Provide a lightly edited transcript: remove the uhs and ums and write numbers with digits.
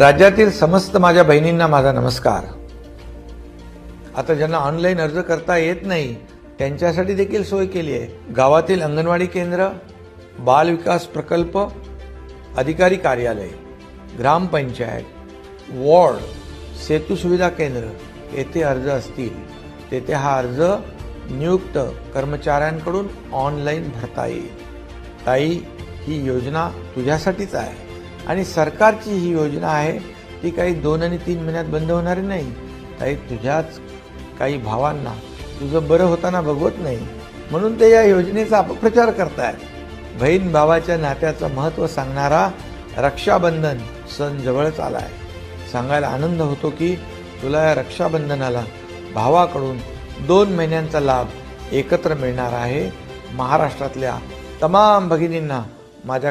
राज्यातील समस्त माझ्या बहिणींना माझा नमस्कार। आता ज्यांना ऑनलाईन अर्ज करता येत नाही त्यांच्यासाठी देखील सोय केली आहे। गावातील अंगणवाडी केंद्र, बाल विकास प्रकल्प, अधिकारी कार्यालय, ग्रामपंचायत, वॉर्ड, सेतू सुविधा केंद्र येथे अर्ज असतील तेथे हा अर्ज नियुक्त कर्मचाऱ्यांकडून ऑनलाईन भरता येईल। ताई, ही योजना तुझ्यासाठीच आहे आणि सरकारची ही योजना आहे ती काही 2 आणि 3 महिन्यात बंद होणारी नाही। ताई, तुझ्याच काही भावांना तुझं बरं होताना बघवत नाही म्हणून ते या योजनेचा अपप्रचार करतायत। बहीण भावाच्या नात्याचं महत्त्व सांगणारा रक्षाबंधन सण जवळच आला आहे। सांगायला आनंद होतो की तुला या रक्षाबंधनाला भावाकडून 2 महिन्यांचा लाभ एकत्र मिळणार आहे। महाराष्ट्रातल्या तमाम भगिनींना माझ्या